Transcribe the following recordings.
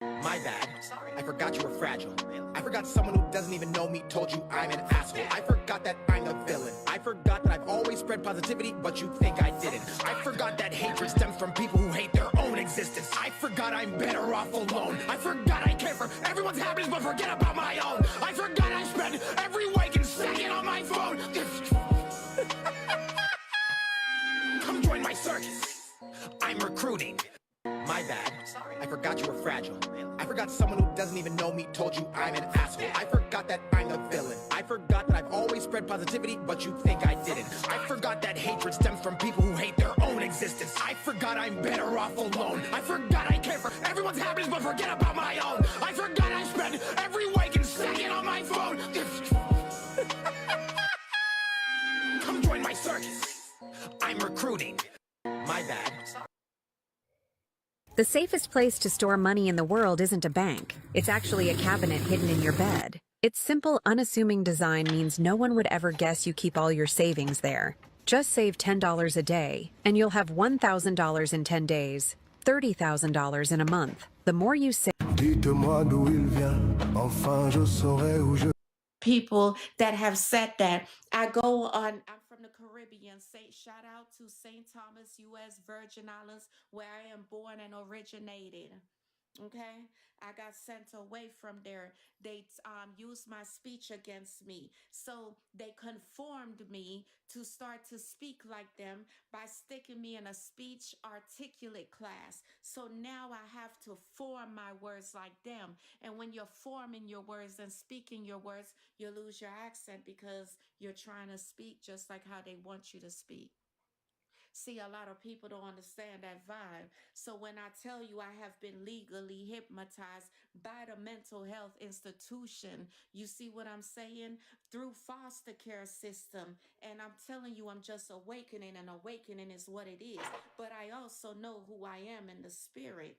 My bad. I forgot you were fragile. I forgot someone who doesn't even know me told you I'm an asshole. I forgot that I'm the villain. I forgot that I've always spread positivity, but you think I didn't. I forgot that hatred stems from people who hate their own existence. I forgot I'm better off alone. I forgot I care for everyone's happiness, but forget about my own. I forgot I spend every waking second on my phone. Come join my circus. I'm recruiting. My bad. I forgot you were fragile. I forgot someone who doesn't even know me told you I'm an asshole. I forgot that I'm the villain. I forgot that I've always spread positivity, but you think I didn't. I forgot that hatred stems from people who hate their own existence. I forgot I'm better off alone. I forgot I care for everyone's happiness, but forget about my own. I forgot I spend every waking second on my phone. Come join my circus. I'm recruiting. My bad. The safest place to store money in the world isn't a bank. It's actually a cabinet hidden in your bed. Its simple, unassuming design means no one would ever guess you keep all your savings there. Just save $10 a day, and you'll have $1,000 in 10 days, $30,000 in a month. The more you save... Dites-moi d'où il vient, enfin je saurai où je... People that have said that. I'm from the Caribbean. Shout out to St. Thomas, U.S. Virgin Islands, where I am born and originated. Okay, I got sent away from there. They used my speech against me. So they conformed me to start to speak like them by sticking me in a speech articulate class. So now I have to form my words like them. And when you're forming your words and speaking your words, you lose your accent because you're trying to speak just like how they want you to speak. See, a lot of people don't understand that vibe. So when I tell you I have been legally hypnotized by the mental health institution, you see what I'm saying? Through foster care system. And I'm telling you, I'm just awakening, and awakening is what it is. But I also know who I am in the spirit.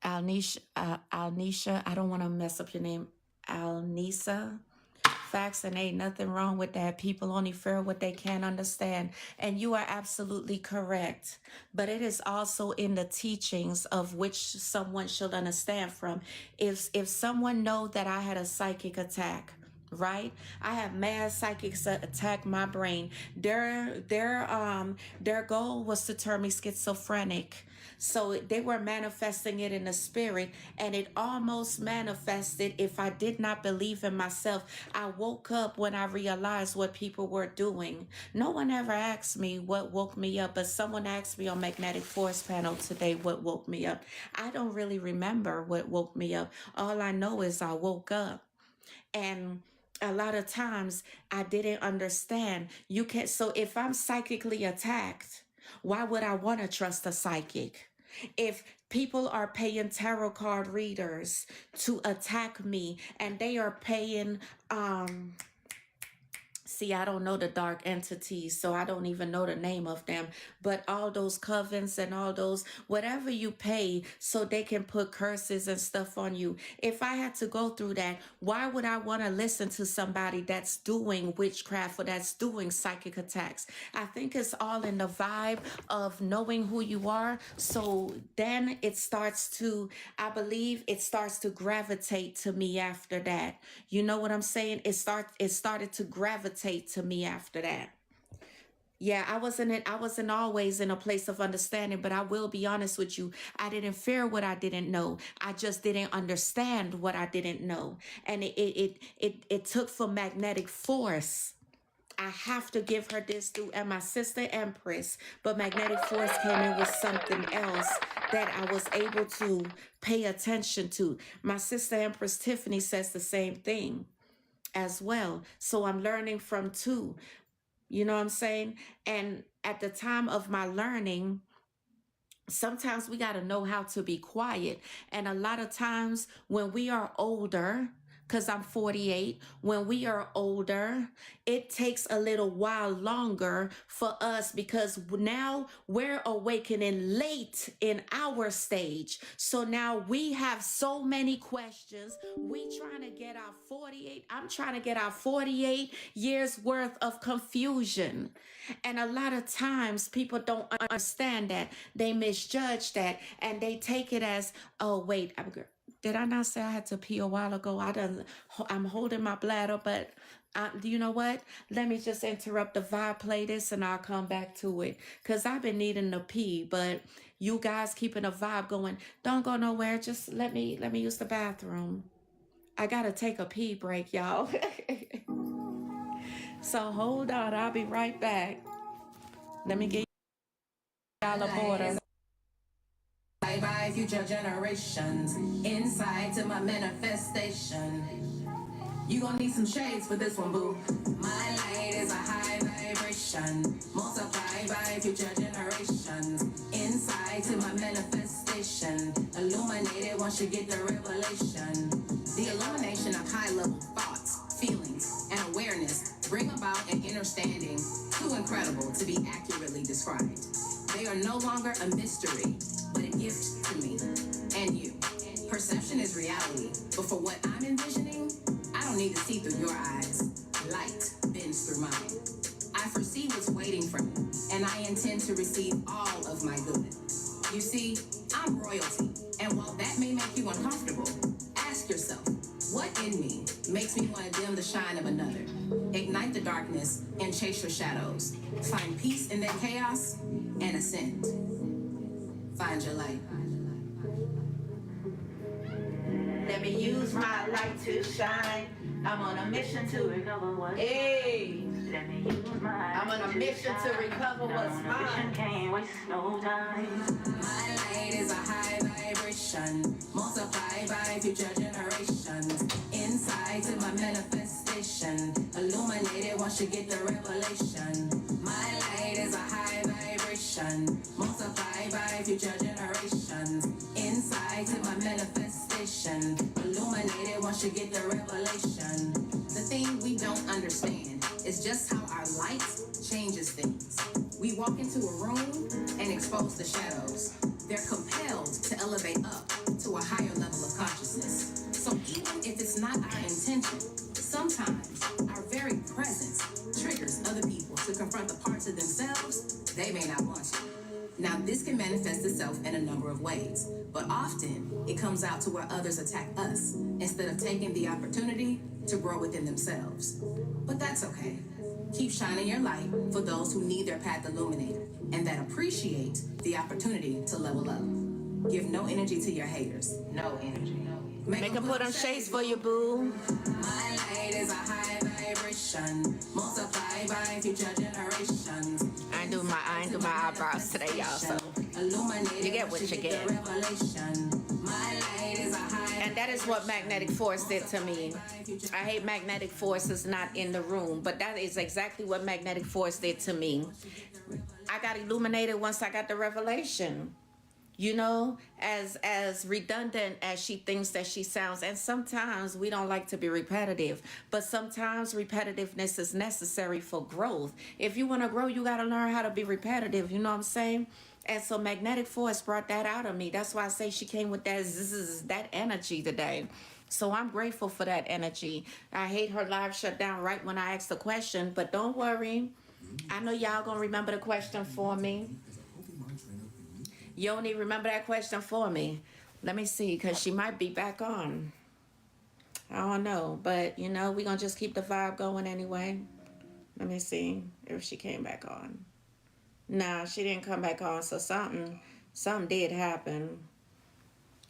Alnisha, I don't want to mess up your name. Alnisa. Facts, and ain't nothing wrong with that. People only fear what they can't understand. And you are absolutely correct. But it is also in the teachings of which someone should understand from. If someone know that I had a psychic attack, right? I have mad psychics attack my brain. Their goal was to turn me schizophrenic. So they were manifesting it in the spirit, and it almost manifested if I did not believe in myself. I woke up when I realized what people were doing. No one ever asked me what woke me up, but someone asked me on Magnetic Force panel today what woke me up. I don't really remember what woke me up. All I know is I woke up. And a lot of times I didn't understand. So if I'm psychically attacked, why would I want to trust a psychic? If people are paying tarot card readers to attack me, and they are paying, see, I don't know the dark entities, so I don't even know the name of them. But all those covens and all those, whatever you pay so they can put curses and stuff on you. If I had to go through that, why would I want to listen to somebody that's doing witchcraft or that's doing psychic attacks? I think it's all in the vibe of knowing who you are. So then it starts to, I believe it starts to gravitate to me after that. You know what I'm saying? It started to gravitate to me after that. Yeah, I wasn't always in a place of understanding, but I will be honest with you. I didn't fear what I didn't know. I just didn't understand what I didn't know. And it took for magnetic force. I have to give her this too, and my sister Empress, but magnetic force came in with something else that I was able to pay attention to. My sister Empress Tiffany says the same thing as well. So I'm learning from two. You know what I'm saying? And at the time of my learning, sometimes we got to know how to be quiet. And a lot of times when we are older, because I'm 48. When we are older, it takes a little while longer for us because now we're awakening late in our stage. So now we have so many questions. We trying to get our 48, I'm trying to get our 48 years worth of confusion. And a lot of times people don't understand that. They misjudge that and they take it as, oh, wait, did I not say I had to pee a while ago? I'm holding my bladder, but do you know what? Let me just interrupt the vibe playlist and I'll come back to it. Cause I've been needing to pee, but you guys keeping a vibe going. Don't go nowhere. Just let me use the bathroom. I gotta take a pee break, y'all. So hold on, I'll be right back. Let me get y'all a border. Bye bye, future generations. Inside to my manifestation. You gon' need some shades for this one, boo. My light is a high vibration. Multiply by future generations. Inside to my manifestation. Illuminated once you get the revelation. The illumination of high level thoughts, feelings, and awareness bring about an understanding too incredible to be accurately described. They are no longer a mystery, but a gift to me and you. Perception is reality, but for what I'm envisioning, I don't need to see through your eyes. Light bends through mine. I foresee what's waiting for me, and I intend to receive all of my good. You see, I'm royalty, and while that may make you uncomfortable, ask yourself, what in me makes me want to dim the shine of another? Ignite the darkness and chase your shadows. Find peace in that chaos and ascend. Find your light. Let me use my light to shine. I'm on a mission to recover what's mine. Let me use my I'm on a mission to recover what's mine. Can't waste no time. My light is a high vibration. Multiply by future generations. Inside to my manifestation. Illuminated once you get the revelation. My light is a high vibration. Multiply by future generations. Inside to my manifestation. Illuminated once you get the revelation. The thing we don't understand is just how our light changes things. We walk into a room and expose the shadows. They're compelled to elevate up to a higher level of consciousness. So even if it's not our intention, sometimes our very presence triggers other people to confront the parts of themselves they may not want to. Now, this can manifest itself in a number of ways, but often it comes out to where others attack us instead of taking the opportunity to grow within themselves. But that's okay. Keep shining your light for those who need their path illuminated and that appreciate the opportunity to level up. Give no energy to your haters. No energy. Make them put on shades for you, boo. My light is a high vibration. Multiply by future generations. I ain't do my eyebrows today, y'all. So you get what you get. And that is what magnetic force did to me. I hate magnetic force is not in the room, but that is exactly what magnetic force did to me. I got illuminated once I got the revelation. You know, as redundant as she thinks that she sounds, and sometimes we don't like to be repetitive, but sometimes repetitiveness is necessary for growth. If you want to grow, you got to learn how to be repetitive, you know what I'm saying? And so magnetic force brought that out of me. That's why I say she came with that energy today. So I'm grateful for that energy. I hate her live shut down right when I asked the question, but don't worry. I know y'all gonna remember the question for me. Yoni, remember that question for me. Let me see, because she might be back on. I don't know, but you know, we're going to just keep the vibe going anyway. Let me see if she came back on. Nah, she didn't come back on, so something did happen.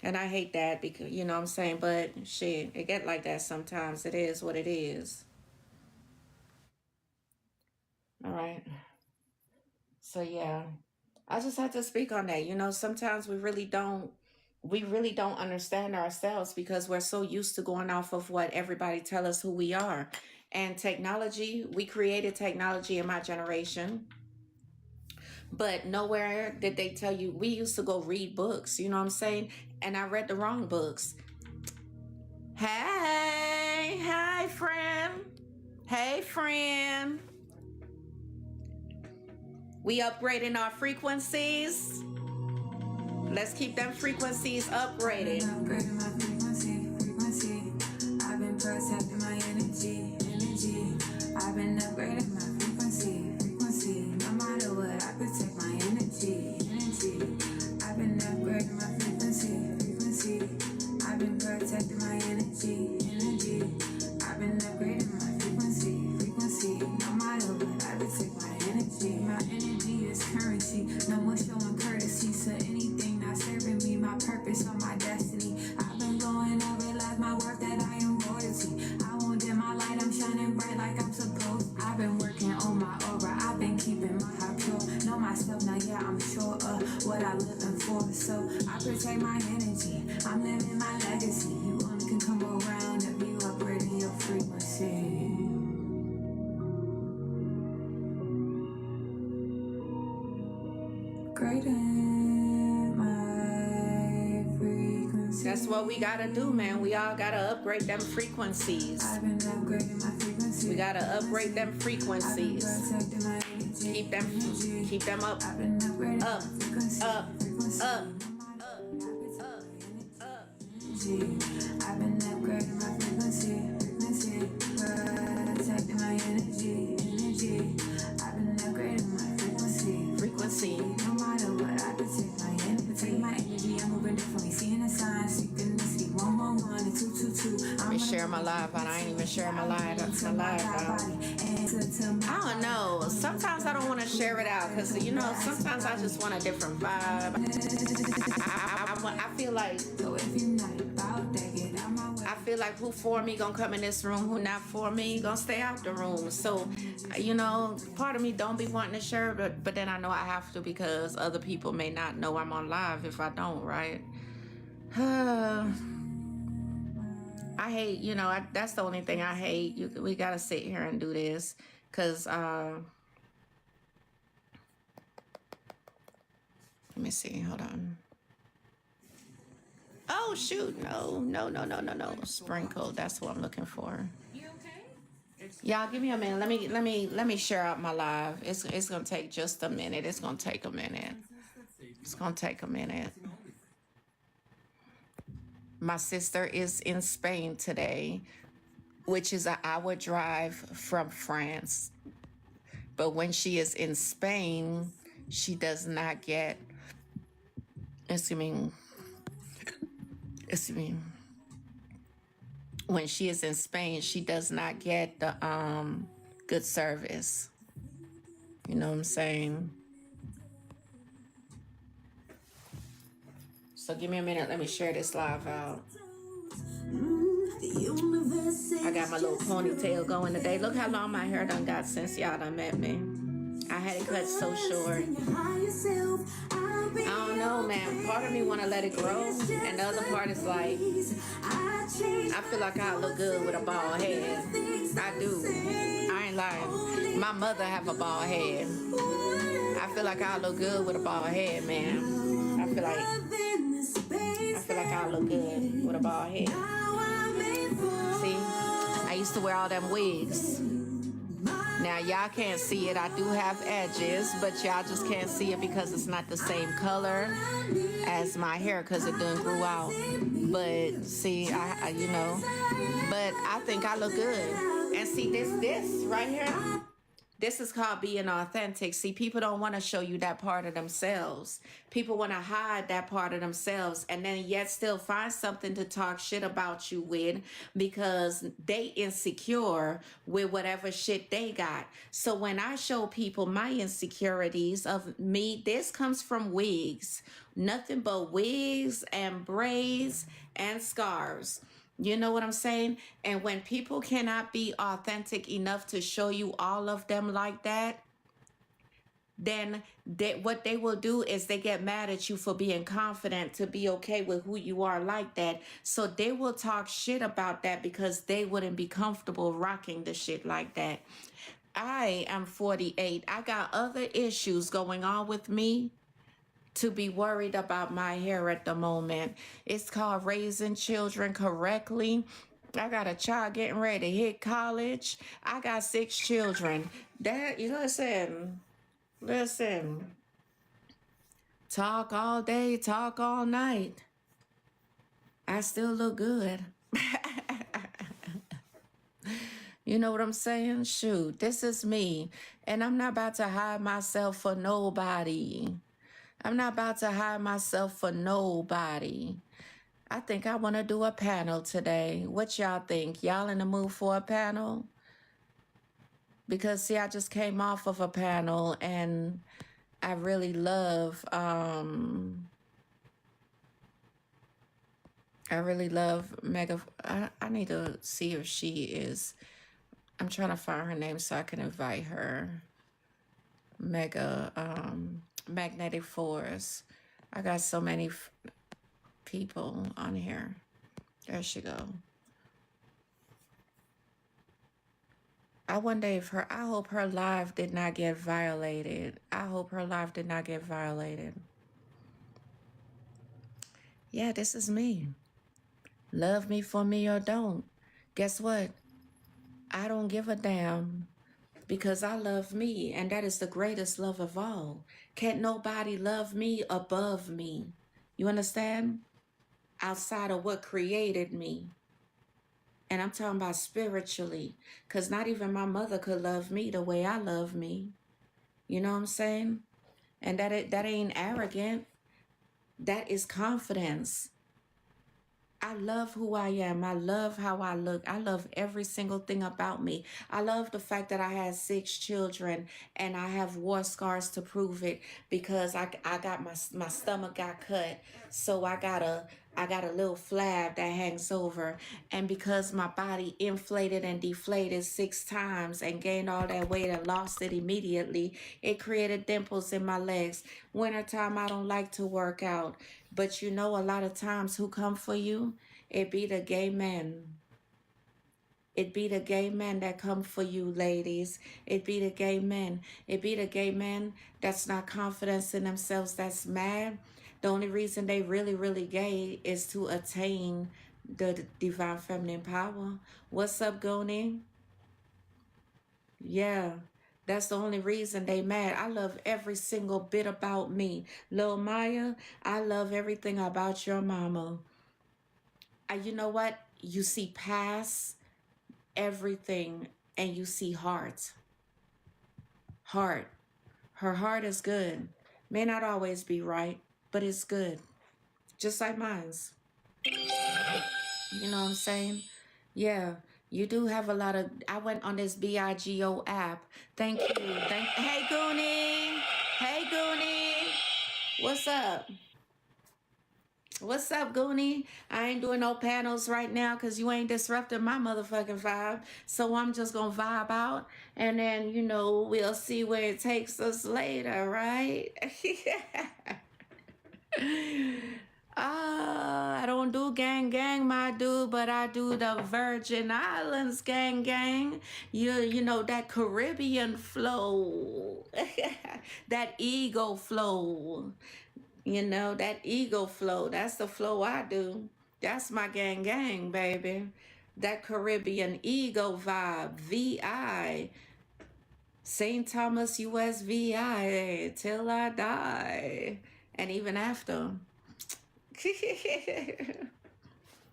And I hate that because, you know what I'm saying, but shit, it get like that sometimes. It is what it is. All right. So yeah. I just had to speak on that. You know, sometimes we really don't understand ourselves because we're so used to going off of what everybody tell us who we are. And technology, we created technology in my generation, but nowhere did they tell you. We used to go read books, you know what I'm saying? And I read the wrong books. Hey, Hi. Hi, friend. Hey, friend. We upgrading our frequencies. Let's keep them frequencies upgraded. Upgrading my frequency. I've been protecting my energy. I've been upgrading my frequency. No matter what, I protect my energy. I've been upgrading my frequency. I've been protecting my energy. I've been upgrading my frequency. No matter what, I protect my energy. My energy is currency. No more showing courtesy to anything not serving me. My purpose or my destiny. I've been blowing up, realize my worth that I am royalty. I won't dim my light, I'm shining bright like I'm supposed. I've been working on my aura. I've been keeping my heart pure. Know myself now, yeah, I'm sure of what I'm living for. So I protect my energy. I'm living my legacy. You only can come around if you upgrading your frequency. Upgrading my frequency. That's what we gotta do, man. We all gotta upgrade them frequencies. I've been upgrading my frequency. We gotta upgrade them frequencies. Protecting my energy. Keep them up, I've been upgrading up, my frequency. up, up. I've been upgrading my frequency. Protecting my energy. I've been upgrading my Frequency. no matter what, I protect my energy. Protect my energy. I'm moving differently. Seeing the signs, synchronicity. 111 and 222. Let me share my live out. I ain't even sharing my live out. I don't know. Sometimes I don't want to share it out because, you know, sometimes I just want a different vibe. I feel like So if you're not about that, get out my way. I feel like who for me gonna come in this room, who not for me gonna stay out the room. So, you know, part of me don't be wanting to share, but then I know I have to because other people may not know I'm on live if I don't, right? I hate, you know, that's the only thing I hate. We gotta sit here and do this because, let me see, hold on. Oh shoot, no. Sprinkle, that's what I'm looking for. Y'all give me a minute. Let me share out my live. It's gonna take just a minute. It's gonna take a minute. My sister is in Spain today, which is an hour drive from France. But when she is in Spain, she does not get, when she is in Spain, she does not get the good service. You know what I'm saying? So give me a minute. Let me share this live out. I got my little ponytail going today. Look how long my hair done got since y'all done met me. I had it cut so short. I don't know, man. Part of me want to let it grow, and the other part is like, I feel like I look good with a bald head. I do. I ain't lying. My mother have a bald head. I feel like I look good with a bald head, man. I feel like I look good with a bald head. See, I used to wear all them wigs. Now, y'all can't see it. I do have edges, but y'all just can't see it because it's not the same color as my hair because it done grew out. But see, I you know, but I think I look good. And see, this right here, this is called being authentic. See, people don't want to show you that part of themselves. People want to hide that part of themselves and then yet still find something to talk shit about you with because they insecure with whatever shit they got. So when I show people my insecurities of me, this comes from wigs. Nothing but wigs and braids and scarves. You know what I'm saying? And when people cannot be authentic enough to show you all of them like that, then what they will do is they get mad at you for being confident to be okay with who you are like that. So they will talk shit about that because they wouldn't be comfortable rocking the shit like that. I am 48. I got other issues going on with me to be worried about my hair at the moment. It's called raising children correctly. I got a child getting ready to hit college. I got 6 children. That you listen. Talk all day, talk all night. I still look good. You know what I'm saying? Shoot, this is me. And I'm not about to hide myself for nobody. I'm not about to hide myself for nobody. I think I want to do a panel today. What y'all think? Y'all in the mood for a panel? Because see, I just came off of a panel and I really love Mega. I need to see if she is. I'm trying to find her name so I can invite her. Mega Magnetic Force. I got so many people on here. There she go. I wonder if I hope her live did not get violated. I hope her live did not get violated. Yeah, this is me. Love me for me or don't. Guess what? I don't give a damn because I love me, and that is the greatest love of all. Can't nobody love me above me. You understand? Outside of what created me. And I'm talking about spiritually, because not even my mother could love me the way I love me. You know what I'm saying? And that ain't arrogant. That is confidence. I love who I am. I love how I look. I love every single thing about me. I love the fact that I had 6 children and I have war scars to prove it because I got my stomach got cut. So I got a little flab that hangs over. And because my body inflated and deflated 6 times and gained all that weight and lost it immediately, it created dimples in my legs. Wintertime, I don't like to work out. But you know, a lot of times who come for you? It be the gay men. It be the gay men that come for you, ladies. It be the gay men. It be the gay men that's not confident in themselves, that's mad. The only reason they really, really gay is to attain the divine feminine power. What's up, Goonie? Yeah. That's the only reason they mad. I love every single bit about me. Lil Maya, I love everything about your mama. You know what? You see past everything and you see heart. Heart. Her heart is good. May not always be right, but it's good. Just like mine's. You know what I'm saying? Yeah. You do have a lot of. I went on this BIGO app. Thank you. Hey, Goonie. Hey, Goonie. What's up? What's up, Goonie? I ain't doing no panels right now because you ain't disrupting my motherfucking vibe. So I'm just going to vibe out. And then, you know, we'll see where it takes us later, right? I don't do gang gang, my dude, but I do the Virgin Islands gang gang. You know that Caribbean flow, that ego flow. You know that ego flow. That's the flow I do. That's my gang gang, baby. That Caribbean ego vibe, VI. St. Thomas USVI till I die, and even after.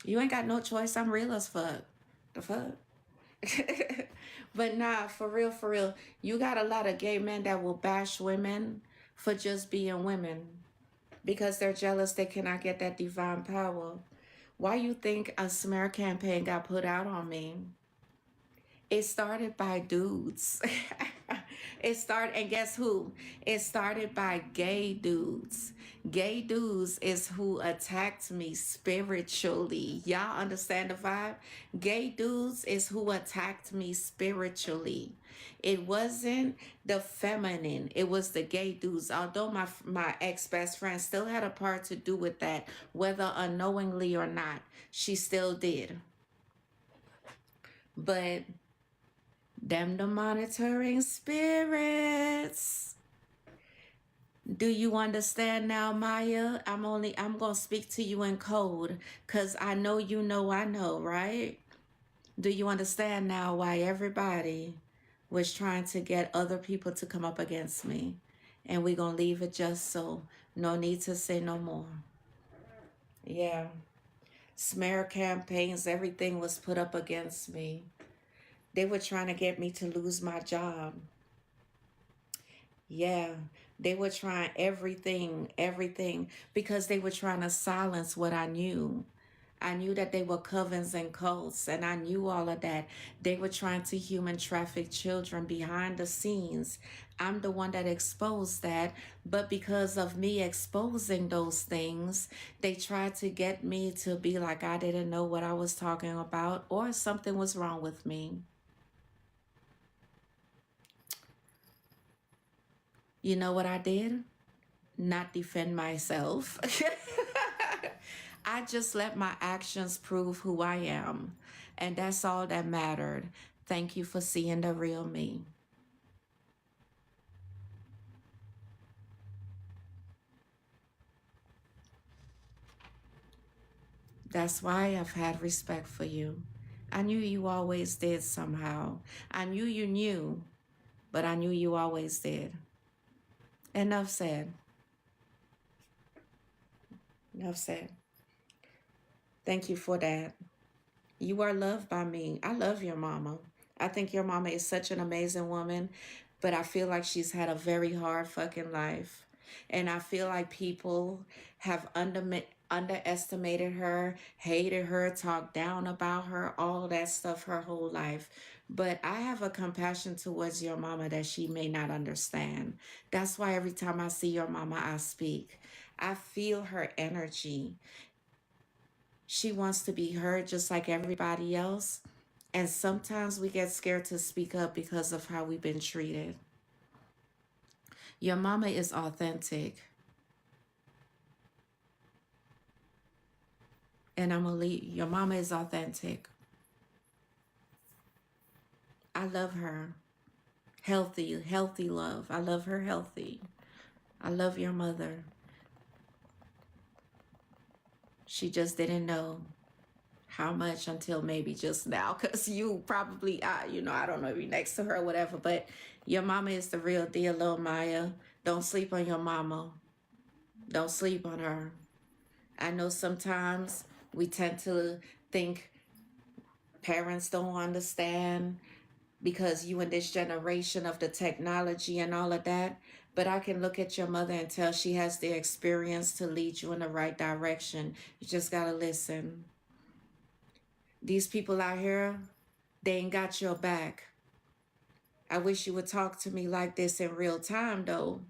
You ain't got no choice. I'm real as fuck. The fuck? But nah, for real, you got a lot of gay men that will bash women for just being women because they're jealous they cannot get that divine power. Why you think a smear campaign got put out on me? It started by dudes. And guess who? It started by gay dudes. Gay dudes is who attacked me spiritually. Y'all understand the vibe? Gay dudes is who attacked me spiritually. It wasn't the feminine. It was the gay dudes. Although my ex-best friend still had a part to do with that, whether unknowingly or not, she still did. But them the monitoring spirits. Do you understand now, Maya? I'm gonna speak to you in code, cause I know you know I know, right? Do you understand now why everybody was trying to get other people to come up against me? And we're going to leave it just so. No need to say no more. Yeah. Smear campaigns, everything was put up against me. They were trying to get me to lose my job. Yeah, they were trying everything, because they were trying to silence what I knew. I knew that they were covens and cults, and I knew all of that. They were trying to human traffic children behind the scenes. I'm the one that exposed that, but because of me exposing those things, they tried to get me to be like I didn't know what I was talking about, or something was wrong with me. You know what I did? Not defend myself. I just let my actions prove who I am. And that's all that mattered. Thank you for seeing the real me. That's why I've had respect for you. I knew you always did somehow. I knew you knew, but I knew you always did. Enough said. Enough said. Thank you for that. You are loved by me. I love your mama. I think your mama is such an amazing woman, but I feel like she's had a very hard fucking life. And I feel like people have underestimated her, hated her, talked down about her, all that stuff her whole life. But I have a compassion towards your mama that she may not understand. That's why every time I see your mama, I speak. I feel her energy. She wants to be heard just like everybody else. And sometimes we get scared to speak up because of how we've been treated. Your mama is authentic. And I'm going to leave. Your mama is authentic. I love her. Healthy love. I love her healthy. I love your mother. She just didn't know how much until maybe just now, because you probably, I don't know if you're next to her or whatever, but your mama is the real deal, little Maya. Don't sleep on your mama. Don't sleep on her. I know sometimes we tend to think parents don't understand because you in this generation of the technology and all of that, but I can look at your mother and tell she has the experience to lead you in the right direction. You just gotta listen. These people out here, they ain't got your back. I wish you would talk to me like this in real time though,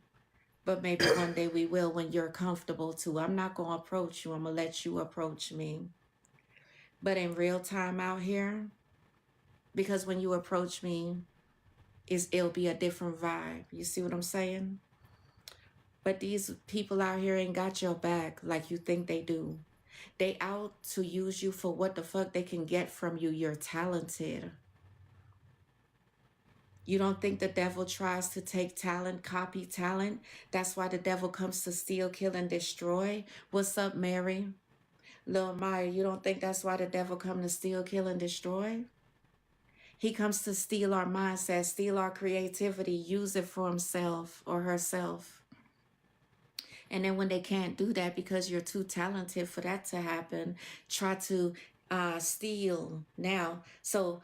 but maybe one day we will when you're comfortable to. I'm not gonna approach you, I'm gonna let you approach me. But in real time out here, because when you approach me, it'll be a different vibe. You see what I'm saying? But these people out here ain't got your back like you think they do. They out to use you for what the fuck they can get from you. You're talented. You don't think the devil tries to take talent, copy talent? That's why the devil comes to steal, kill, and destroy. What's up, Mary? Lil Maya, you don't think that's why the devil comes to steal, kill, and destroy? He comes to steal our mindset, steal our creativity, use it for himself or herself. And then when they can't do that because you're too talented for that to happen, try to steal now. So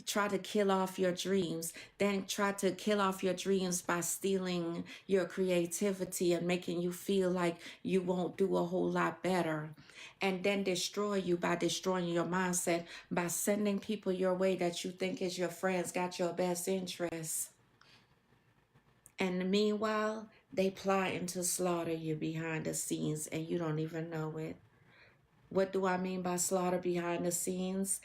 try to kill off your dreams. Then try to kill off your dreams by stealing your creativity and making you feel like you won't do a whole lot better. And then destroy you by destroying your mindset, by sending people your way that you think is your friends, got your best interests. And meanwhile, they plotting to slaughter you behind the scenes and you don't even know it. What do I mean by slaughter behind the scenes?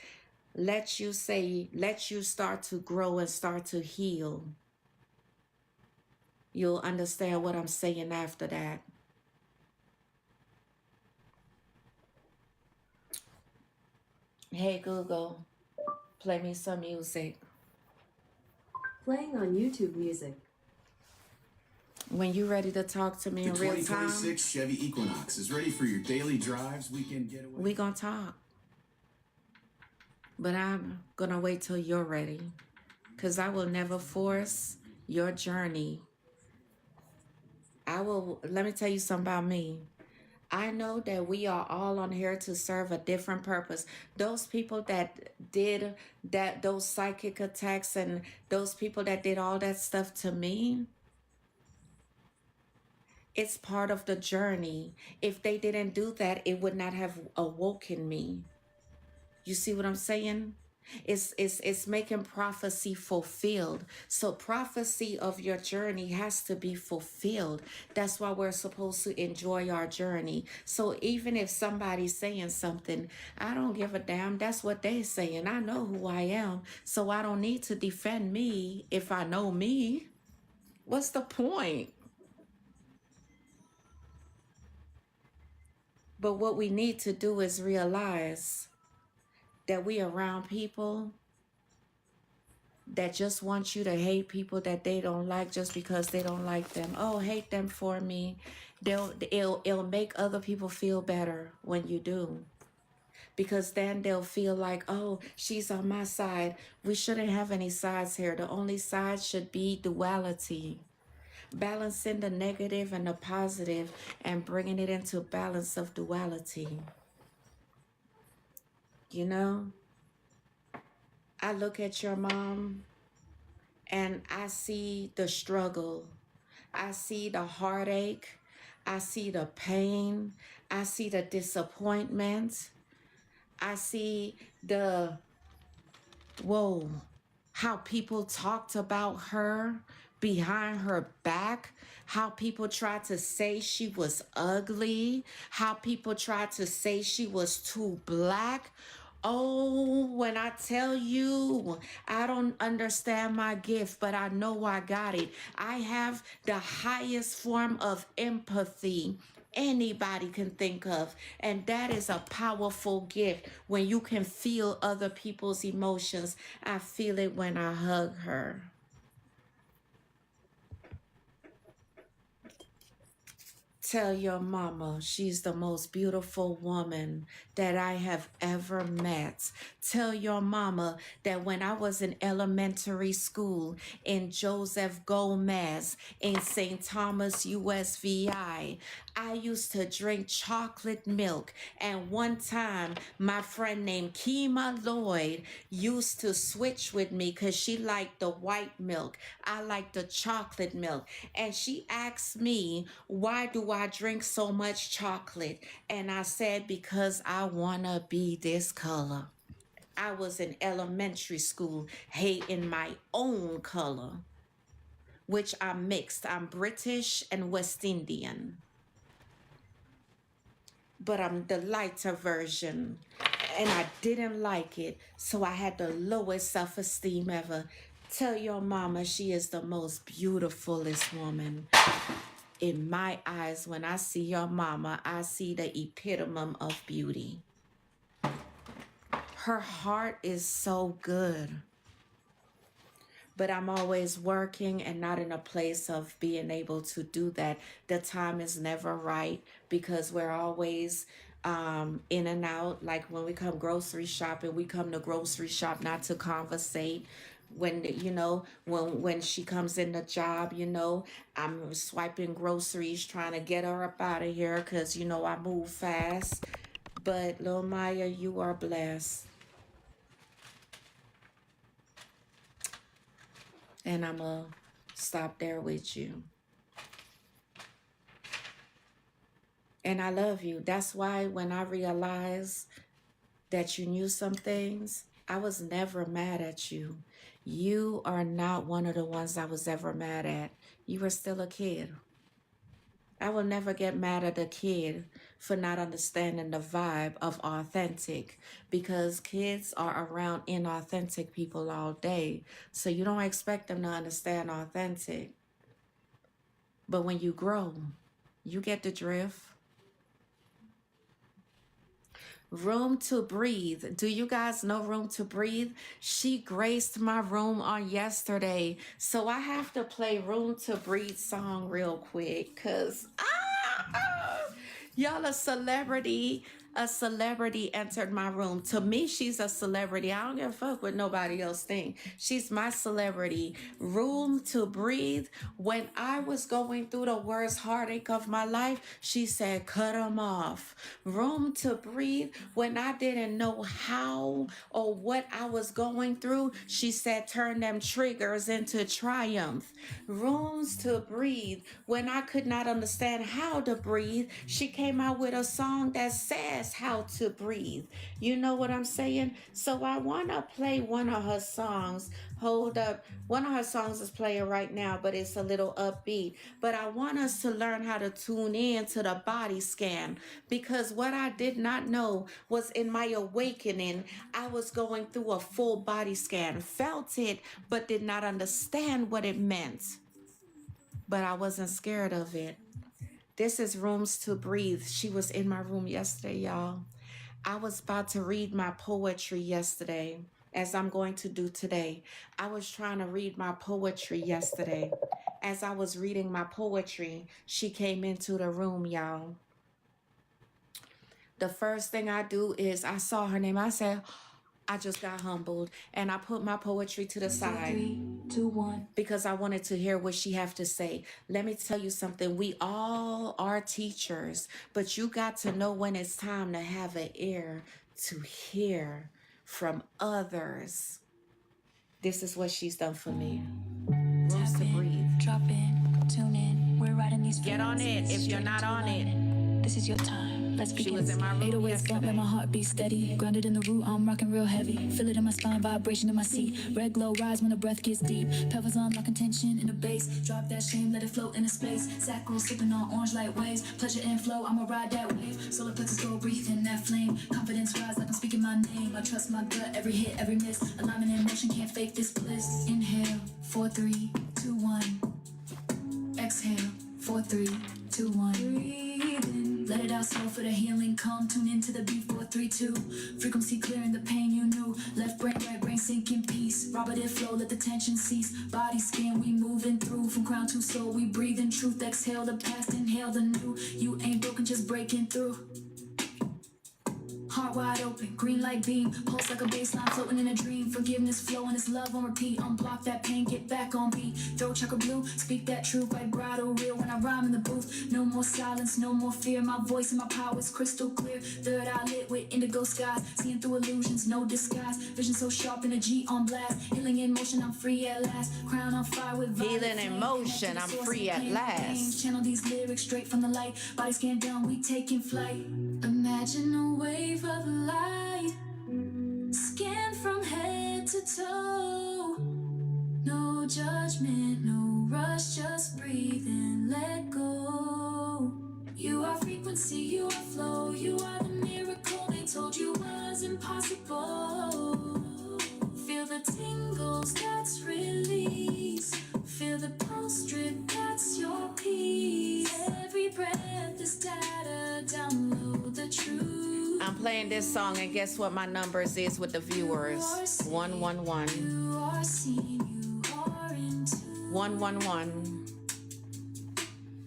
Let you start to grow and start to heal. You'll understand what I'm saying after that. Hey Google, play me some music. Playing on YouTube Music. When you're ready to talk to me in real time, 2026 Chevy Equinox is ready for your daily drives, weekend getaway. we gonna talk. But I'm gonna wait till you're ready, because I will never force your journey. Let me tell you something about me. I know that we are all on here to serve a different purpose. Those people that did those psychic attacks, and those people that did all that stuff to me, it's part of the journey. If they didn't do that, it would not have awoken me. You see what I'm saying? It's making prophecy fulfilled. So prophecy of your journey has to be fulfilled. That's why we're supposed to enjoy our journey. So even if somebody's saying something, I don't give a damn. That's what they're saying. I know who I am. So I don't need to defend me if I know me. What's the point? But what we need to do is realize that we around people that just want you to hate people that they don't like just because they don't like them. Oh, hate them for me. It'll make other people feel better when you do. Because then they'll feel like, oh, she's on my side. We shouldn't have any sides here. The only side should be duality. Balancing the negative and the positive and bringing it into balance of duality. You know, I look at your mom and I see the struggle. I see the heartache. I see the pain. I see the disappointment. I see the, whoa, how people talked about her behind her back, how people tried to say she was ugly, how people tried to say she was too black. Oh, when I tell you, I don't understand my gift, but I know I got it. I have the highest form of empathy anybody can think of. And that is a powerful gift when you can feel other people's emotions. I feel it when I hug her. Tell your mama she's the most beautiful woman that I have ever met. Tell your mama that when I was in elementary school in Joseph Gomez in St. Thomas, USVI, I used to drink chocolate milk. And one time, my friend named Kima Lloyd used to switch with me because she liked the white milk. I liked the chocolate milk. And she asked me, why do I drink so much chocolate? And I said, because I want to be this color. I was in elementary school hating my own color, which I'm mixed. I'm British and West Indian, but I'm the lighter version. And I didn't like it, so I had the lowest self-esteem ever. Tell your mama she is the most beautifulest woman. In my eyes, when I see your mama, I see the epitome of beauty. Her heart is so good. But I'm always working and not in a place of being able to do that. The time is never right because we're always in and out. Like when we come grocery shopping, we come to grocery shop not to conversate. When when she comes in the job, I'm swiping groceries trying to get her up out of here because I move fast. But Lil Maya, you are blessed. And I'm going to stop there with you. And I love you. That's why when I realized that you knew some things, I was never mad at you. You are not one of the ones I was ever mad at. You were still a kid. I will never get mad at a kid for not understanding the vibe of authentic, because kids are around inauthentic people all day. So you don't expect them to understand authentic. But when you grow, you get the drift. Room to Breathe. Do you guys know Room to Breathe? She graced my room on yesterday. So I have to play Room to Breathe song real quick because y'all a celebrity. A celebrity entered my room. To me, she's a celebrity. I don't give a fuck what nobody else think. She's my celebrity. Room to breathe. When I was going through the worst heartache of my life, she said, cut them off. Room to breathe. When I didn't know how or what I was going through, she said, turn them triggers into triumph. Rooms to breathe. When I could not understand how to breathe, she came out with a song that says how to breathe. You know what I'm saying? So I want to play one of her songs. Hold up. One of her songs is playing right now, but it's a little upbeat. But I want us to learn how to tune in to the body scan, because what I did not know was in my awakening, I was going through a full body scan, felt it, but did not understand what it meant. But I wasn't scared of it. This is Rooms to Breathe. She was in my room yesterday, y'all. I was about to read my poetry yesterday, as I'm going to do today. I was trying to read my poetry yesterday. As I was reading my poetry, she came into the room, y'all. The first thing I do is I saw her name. I said, I just got humbled, and I put my poetry to the side. 3, 2, 1. Because I wanted to hear what she have to say. Let me tell you something. We all are teachers, but you got to know when it's time to have an ear to hear from others. This is what she's done for me. Rooms to breathe. Drop in, tune in. We're riding these Get on it if you're not on it. This is your time. Let's begin. She was in my room 808s bump, yesterday. let my heart be steady. Grounded in the root, I'm rocking real heavy. Feel it in my spine, vibration in my seat. Red glow rise when the breath gets deep. Pelvis unlocking tension in the bass. Drop that shame, let it float into space. Sacral sipping on orange light waves. Pleasure and flow, I'ma ride that wave. Solar plexus go breathe in that flame. Confidence rise like I'm speaking my name. I trust my gut, every hit, every miss. Alignment in motion, can't fake this bliss. Inhale, 4, 3, 2, 1. Exhale, 4, 3, 2, 1. Breathe in. Let it out slow for the healing come. Tune into the beat 4, 3, 2. Frequency clearing the pain you knew. Left brain, right brain, sink in peace. Robert flow, let the tension cease. Body scan, we moving through. From crown to soul, we breathe in truth. Exhale the past, inhale the new. You ain't broken, just breaking through. Heart wide open, green light beam. Pulse like a baseline, floating in a dream. Forgiveness flowing, it's love on repeat. Unblock that pain, get back on beat. Throat chakra blue, speak that truth. Vibrato real when I rhyme in the booth. No more silence, no more fear. My voice and my power is crystal clear. Third eye lit with indigo skies. Seeing through illusions, no disguise. Vision so sharp, energy on blast. Healing in motion, I'm free at last. Crown on fire with violet Healing in flame. motion, Connect to the I'm source free of at pain, last. pain. Channel these lyrics straight from the light. Body scan down, we taking flight. Imagine a wave of light. Scan from head to toe. No judgment, no rush, just breathe and let go. You are frequency, you are flow, you are the miracle they told you was impossible. Feel the tingles, that's release. Feel the pulse drip, that's your peace. Every breath is data, download the truth. I'm playing this song, and guess what my numbers is with the viewers? 111. You are seen, you are in tune. 111.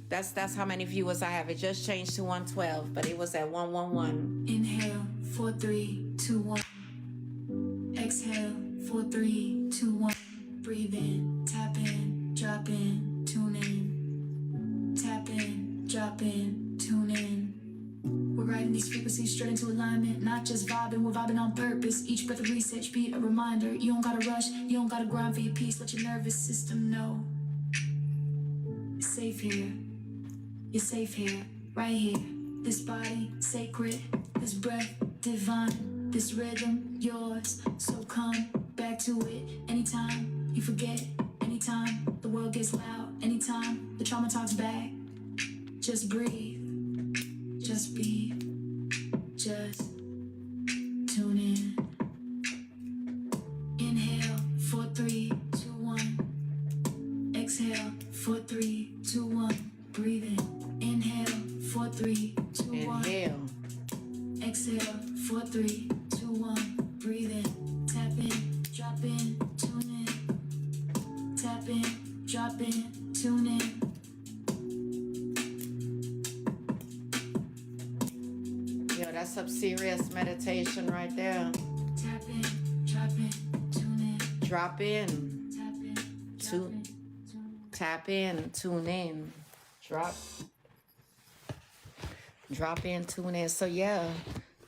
That's how many viewers I have. It just changed to 112, but it was at 111. Inhale, 4, 3, 2, 1. Exhale, 4, 3, 2, 1. Breathe in, tap in, drop in, tune in. Tap in, drop in, tune in. We're riding these frequencies straight into alignment. Not just vibing, we're vibing on purpose. Each breath a reset, beat a reminder. You don't gotta rush, you don't gotta grind for your peace. Let your nervous system know. It's safe here. You're safe here, right here. This body, sacred. This breath, divine. This rhythm, yours. So come back to it anytime you forget. Anytime the world gets loud. Anytime the trauma talks back. Just breathe. Just be. Just tune in. Inhale, 4, 3, 2, 1. Exhale, 4, 3, 2, 1. Breathe in. Inhale, 4, 3, 2, 1. Inhale. Exhale, 4, 3, 2, 1. Breathe in. Tap in, drop in, tune in. Tap in, drop in, tune in. That's some serious meditation right there. Tap in, drop in, tune in. Drop in, Tap in, tune, tap in, tune in, drop in, tune in. So yeah,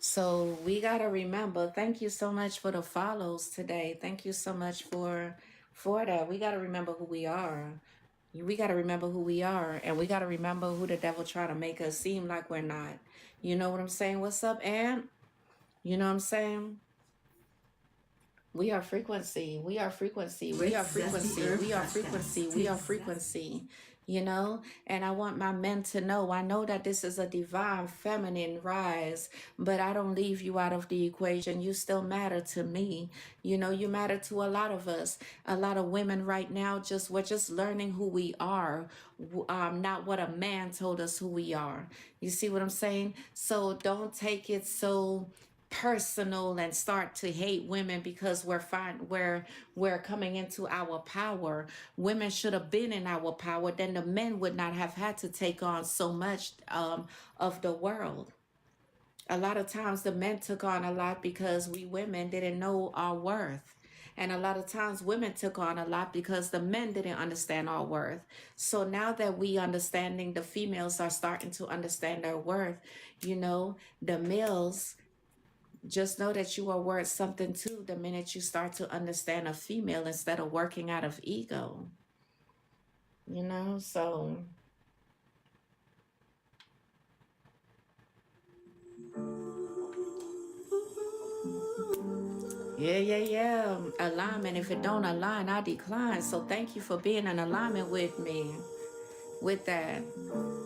so we gotta remember. Thank you so much for the follows today. Thank you so much for that. We gotta remember who we are. We gotta remember who we are, and we gotta remember who the devil try to make us seem like we're not. You know what I'm saying? What's up, Aunt? You know what I'm saying? We are frequency. We are frequency. We are frequency. We are frequency. We are frequency. You know, and I want my men to know. I know that this is a divine feminine rise, but I don't leave you out of the equation. You still matter to me. You know, you matter to a lot of us. A lot of women right now, we're just learning who we are, not what a man told us who we are. You see what I'm saying? So don't take it so personal and start to hate women because we're coming into our power. Women should have been in our power, then the men would not have had to take on so much of the world. A lot of times the men took on a lot because we women didn't know our worth. And a lot of times women took on a lot because the men didn't understand our worth. So now that we understanding, the females are starting to understand their worth. You know, the males, just know that you are worth something too the minute you start to understand a female instead of working out of ego. You know, so yeah. Alignment. If it don't align, I decline. So thank you for being in alignment with me with that.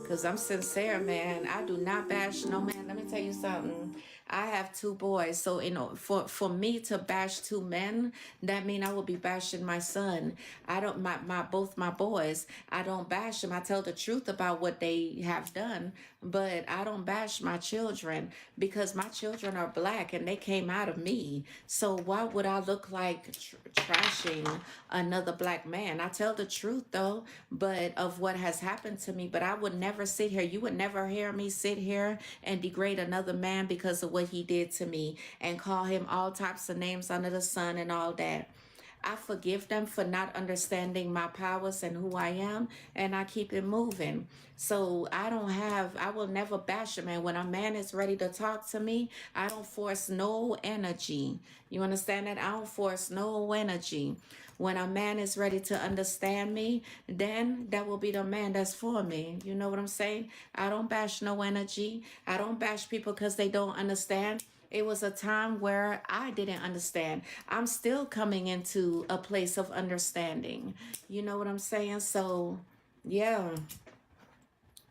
Because I'm sincere, man. I do not bash no man. Let me tell you something. I have 2 boys. So, you know, for me to bash 2 men, that mean I will be bashing my son. I don't, both my boys, I don't bash them. I tell the truth about what they have done, but I don't bash my children because my children are black and they came out of me. So why would I look like trashing another black man? I tell the truth though, but of what has happened to me, but I would never sit here. You would never hear me sit here and degrade another man because of what he did to me and call him all types of names under the sun and all that. I forgive them for not understanding my powers and who I am, and I keep it moving. So I will never bash a man. When a man is ready to talk to me, I don't force no energy. You understand that? I don't force no energy. When a man is ready to understand me, then that will be the man that's for me. You know what I'm saying? I don't bash no energy. I don't bash people because they don't understand. It was a time where I didn't understand. I'm still coming into a place of understanding. You know what I'm saying? So, yeah,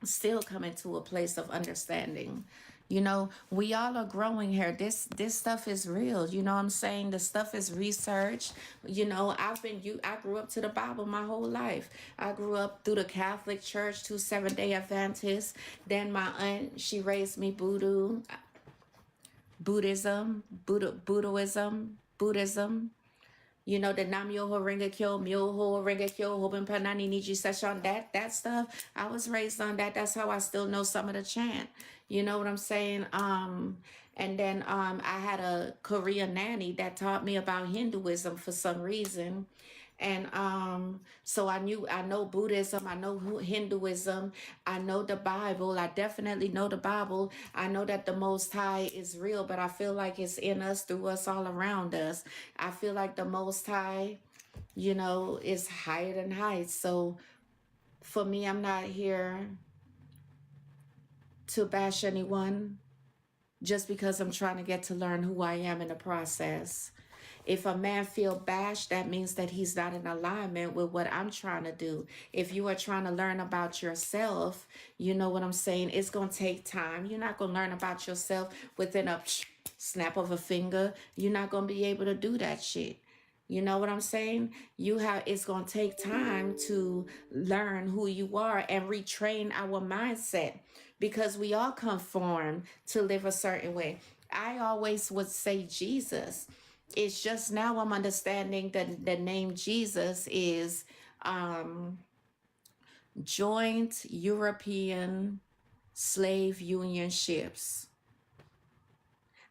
still coming to a place of understanding. You know, we all are growing here. This stuff is real. You know what I'm saying? The stuff is research. You know, I grew up to the Bible my whole life. I grew up through the Catholic Church, 2 Seventh-day Adventists. Then my aunt, she raised me Buddhism. You know, the Nam Myoho Renge Kyo, Myoho Renge Kyo, Hoben Panani Niji Session, that stuff. I was raised on that. That's how I still know some of the chant. You know what I'm saying? And then I had a Korean nanny that taught me about Hinduism for some reason. And so I know Buddhism, I know Hinduism, I know the Bible. I definitely know the Bible. I know that the Most High is real, but I feel like it's in us, through us, all around us. I feel like the Most High, you know, is higher than heights. So for me, I'm not here to bash anyone just because I'm trying to get to learn who I am in the process. If a man feel bashed, that means that he's not in alignment with what I'm trying to do. If you are trying to learn about yourself, you know what I'm saying? It's going to take time. You're not going to learn about yourself within a snap of a finger. You're not going to be able to do that shit. You know what I'm saying? It's going to take time to learn who you are and retrain our mindset, because we all conform to live a certain way. I always would say Jesus. It's just now I'm understanding that the name Jesus is Joint European Slave Union Ships.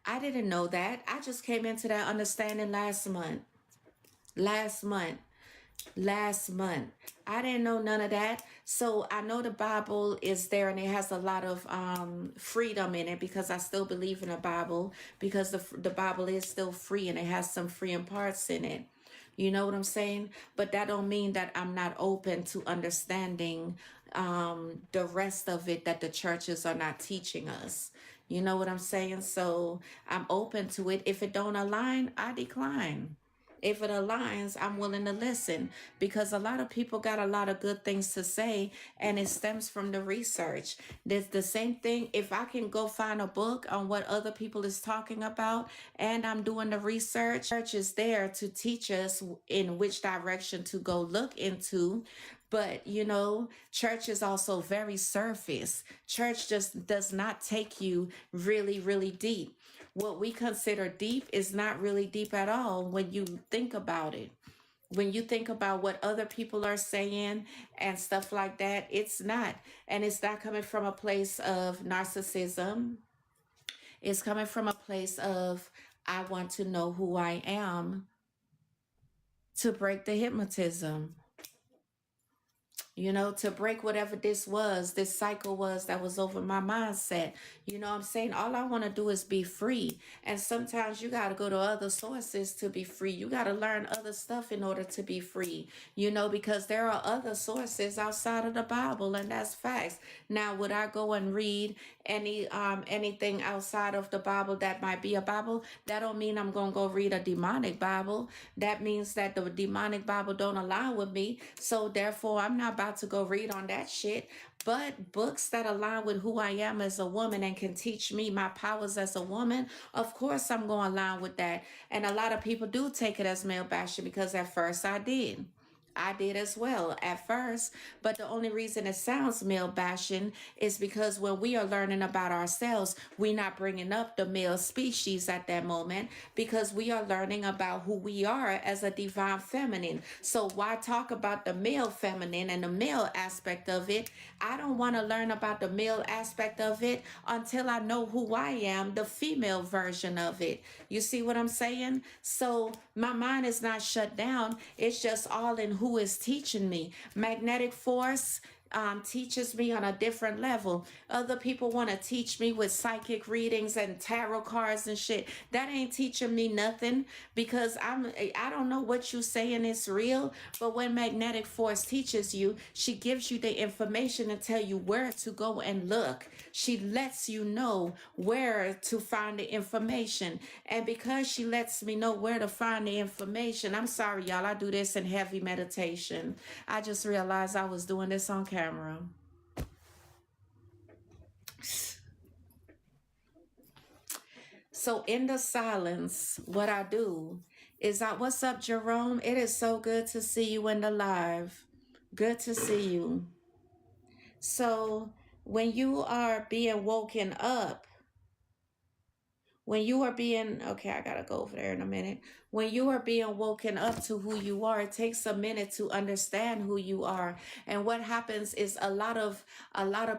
I didn't know that. I just came into that understanding last month. Last month. Last month. I didn't know none of that. So I know the Bible is there and it has a lot of freedom in it because I still believe in the Bible because the Bible is still free and it has some freeing parts in it. You know what I'm saying? But that don't mean that I'm not open to understanding the rest of it that the churches are not teaching us. You know what I'm saying? So I'm open to it. If it don't align, I decline. If it aligns, I'm willing to listen because a lot of people got a lot of good things to say and it stems from the research. There's the same thing. If I can go find a book on what other people is talking about and I'm doing the research, church is there to teach us in which direction to go look into. But you know, church is also very surface. Church just does not take you really, really deep. What we consider deep is not really deep at all when you think about it. When you think about what other people are saying and stuff like that, it's not. And it's not coming from a place of narcissism. It's coming from a place of, I want to know who I am to break the hypnotism. You know, to break whatever this cycle was that was over my mindset. You know what I'm saying? All I want to do is be free. And sometimes you got to go to other sources to be free. You got to learn other stuff in order to be free, you know, because there are other sources outside of the Bible, and that's facts. Now, would I go and read anything outside of the Bible that might be a Bible? That don't mean I'm going to go read a demonic Bible. That means that the demonic Bible don't align with me. So therefore, I'm not about to go read on that shit. But books that align with who I am as a woman and can teach me my powers as a woman, of course I'm going to align with that. And a lot of people do take it as male bashing because at first I did. I did as well at first, but the only reason it sounds male bashing is because when we are learning about ourselves, we're not bringing up the male species at that moment because we are learning about who we are as a divine feminine. So why talk about the male feminine and the male aspect of it? I don't want to learn about the male aspect of it until I know who I am, the female version of it. You see what I'm saying? So my mind is not shut down. It's just all in who is teaching me. Magnetic force teaches me on a different level. Other people want to teach me with psychic readings and tarot cards and shit. That ain't teaching me nothing because I don't know what you saying is real, but when magnetic force teaches you, she gives you the information and tell you where to go and look. She lets you know where to find the information. And because she lets me know where to find the information, I'm sorry, y'all, I do this in heavy meditation. I just realized I was doing this on camera. So in the silence, what I do is what's up, Jerome? It is so good to see you in the live. Good to see you. So when you are being woken up, okay, I gotta go over there in a minute. When you are being woken up to who you are, it takes a minute to understand who you are. And what happens is a lot of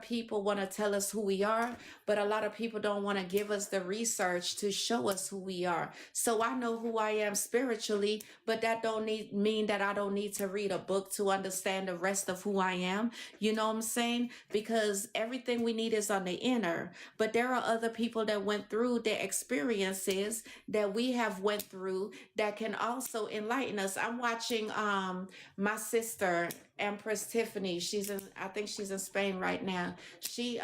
people want to tell us who we are, but a lot of people don't want to give us the research to show us who we are. So I know who I am spiritually, but that don't mean that I don't need to read a book to understand the rest of who I am. You know what I'm saying? Because everything we need is on the inner, but there are other people that went through the experiences that we have went through that can also enlighten us. I'm watching my sister Empress Tiffany. I think she's in Spain right now. She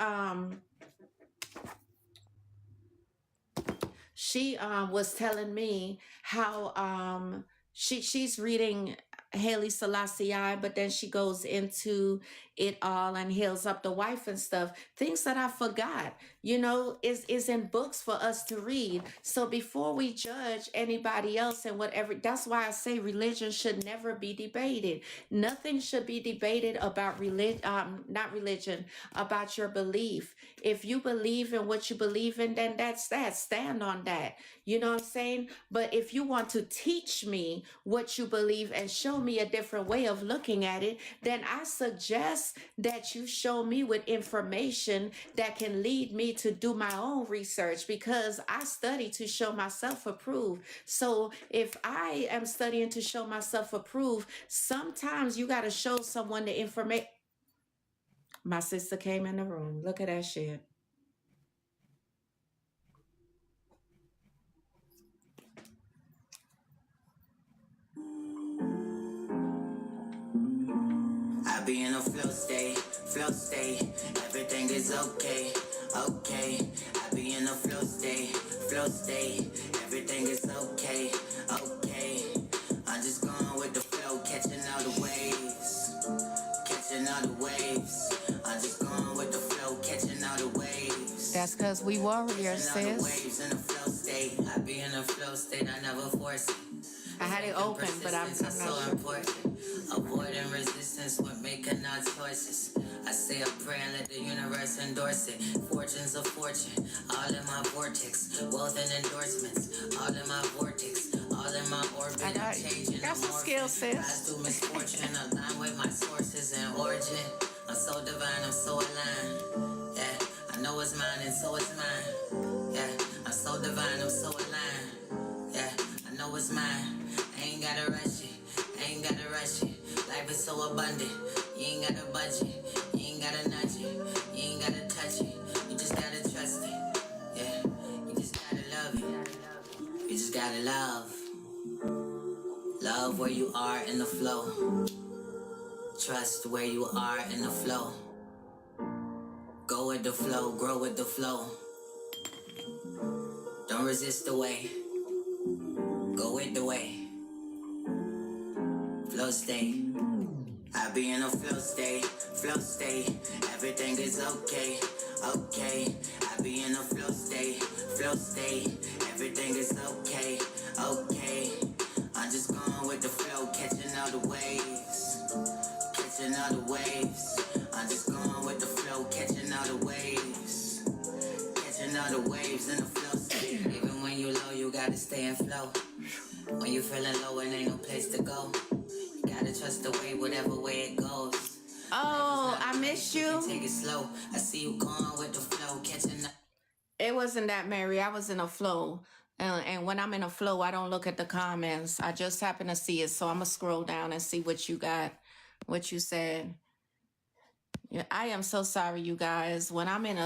was telling me how she's reading Haile Selassie, but then she goes into it all and heals up the wife and stuff. Things that I forgot, you know, is in books for us to read. So before we judge anybody else and whatever, that's why I say religion should never be debated. Nothing should be debated about not religion, about your belief. If you believe in what you believe in, then that's that. Stand on that. You know what I'm saying? But if you want to teach me what you believe and show show me a different way of looking at it, then I suggest that you show me with information that can lead me to do my own research, because I study to show myself approved. So if I am studying to show myself approved, sometimes you got to show someone the information. My sister came in the room. Look at that shit. I be in a flow state, everything is okay, okay. I be in a flow state, everything is okay, okay. I'm just going with the flow, catching all the waves, I'm just going with the flow, catching all the waves. That's because we warriors, Catching all the sis. waves in a flow state. I be in a flow state, I never force it. I had it open, but I'm Persistence is not so sure. important. Avoiding resistance when making our choices. I say a prayer and let the universe endorse it. Fortune's a fortune, all in my vortex. Wealth and endorsements, all in my vortex. All in my orbit, I got- I'm changing. got some I'm skills, morphing. sis. Rise through misfortune, align with my sources and origin. I'm so divine, I'm so aligned. Yeah, I know it's mine and so it's mine. Yeah, I'm so divine, I'm so aligned. Yeah, I know it's mine. I ain't gotta rush it. Life is so abundant. You ain't gotta budget. You ain't gotta nudge it. You ain't gotta touch it. You just gotta trust it. Yeah, you just gotta love it. You just gotta love. Love where you are in the flow. Trust where you are in the flow. Go with the flow, grow with the flow. Don't resist the way. Go with the way. Flow state. I be in a flow state, everything is okay, okay. I be in a flow state, everything is okay, okay. I'm just going with the flow, catching all the waves, I'm just going with the flow, catching all the waves, in the flow state. Even when you low, you gotta stay in flow. When you feeling low and ain't no place to go, you gotta trust the way, whatever way it goes. Oh, I missed you. Take it slow. I see you going with the flow, catching up. It wasn't that, Mary. I was in a flow. And when I'm in a flow, I don't look at the comments. I just happen to see it. So I'm going to scroll down and see what you got, what you said. Yeah, I am so sorry, you guys. When I'm in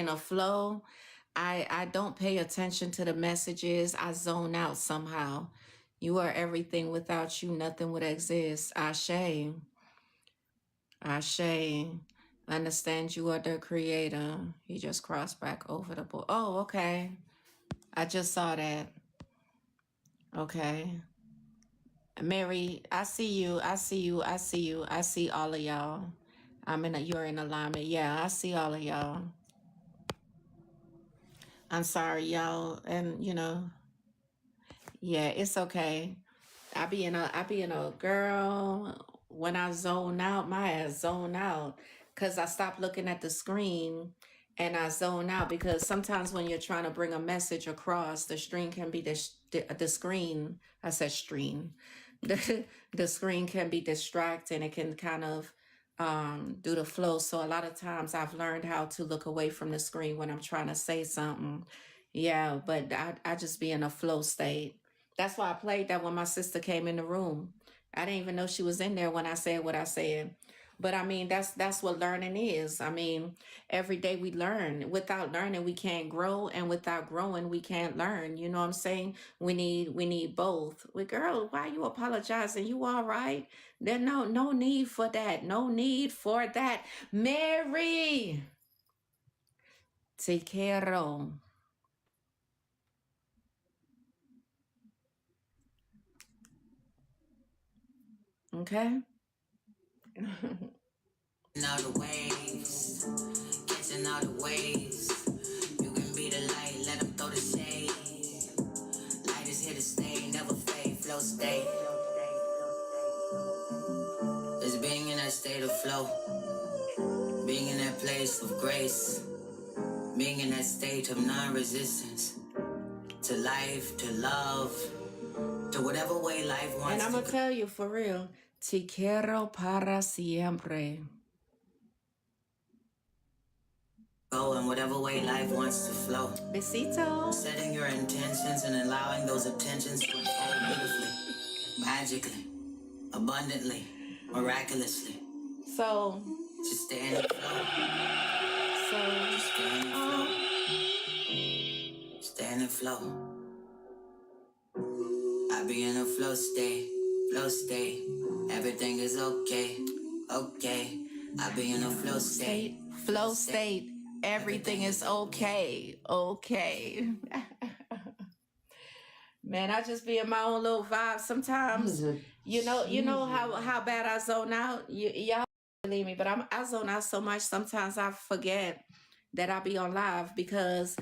a flow, I don't pay attention to the messages. I zone out somehow. You are everything. Without you, nothing would exist. Ashe. Ashe. Understand you are the creator. He just crossed back over the board. Oh, okay. I just saw that. Okay. Mary, I see you. I see you. I see you. I see all of y'all. You're in alignment. Yeah, I see all of y'all. I'm sorry, y'all. And yeah, it's okay. I be in a girl, when I zone out, my ass zone out. Cause I stop looking at the screen and I zone out, because sometimes when you're trying to bring a message across, the screen can be the screen. I said stream. The screen can be distracting. It can kind of do the flow. So a lot of times I've learned how to look away from the screen when I'm trying to say something. Yeah, but I just be in a flow state. That's why I played that when my sister came in the room. I didn't even know she was in there when I said what I said. But I mean, that's what learning is. I mean, every day we learn. Without learning, we can't grow, and without growing, we can't learn. You know what I'm saying? We need both. Well, girl, why you apologizing? You all right? There's no need for that. No need for that. Mary, te quiero. Okay. All the waves, catching all the waves. You can be the light, let them throw the shade. Light is here to stay, never fade, flow state. It's being in that state of flow, being in that place of grace, being in that state of non-resistance to life, to love, to whatever way life And wants I'm to gonna tell you for real, te quiero para siempre. go, and whatever way life wants to flow. Besito. Setting your intentions and allowing those intentions to unfold beautifully, magically, abundantly, miraculously. So, Just stay in the flow. Just stay in the flow. Stay in the flow. I be in a flow state, flow state. Everything is okay, okay. I be in a flow state, flow state. Everything is okay, okay. Man, I just be in my own little vibe sometimes. You know how bad I zone out. Y'all believe me, but I zone out so much. Sometimes I forget that I be on live because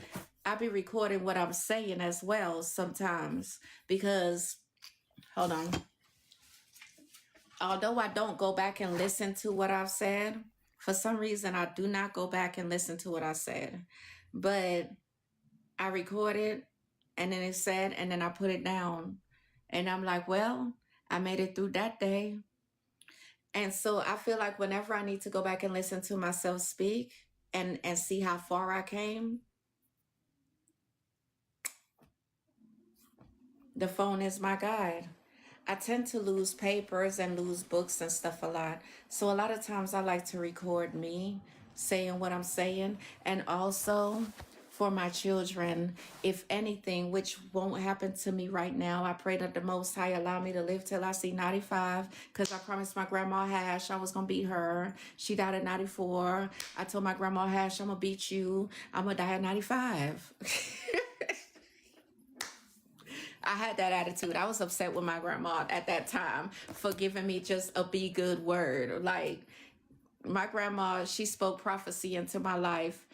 I be recording what I'm saying as well sometimes. Because hold on, although I don't go back and listen to what I've said, for some reason I do not go back and listen to what I said, but I record it and then it's said and then I put it down and I'm like, well, I made it through that day. And so I feel like whenever I need to go back and listen to myself speak and see how far I came, the phone is my guide. I tend to lose papers and lose books and stuff a lot. So a lot of times I like to record me saying what I'm saying. And also for my children, if anything, which won't happen to me right now, I pray that the Most High allow me to live till I see 95. Because I promised my grandma Hash I was going to beat her. She died at 94. I told my grandma Hash, I'm going to beat you. I'm going to die at 95. I had that attitude. I was upset with my grandma at that time for giving me just a be good word. Like my grandma, she spoke prophecy into my life.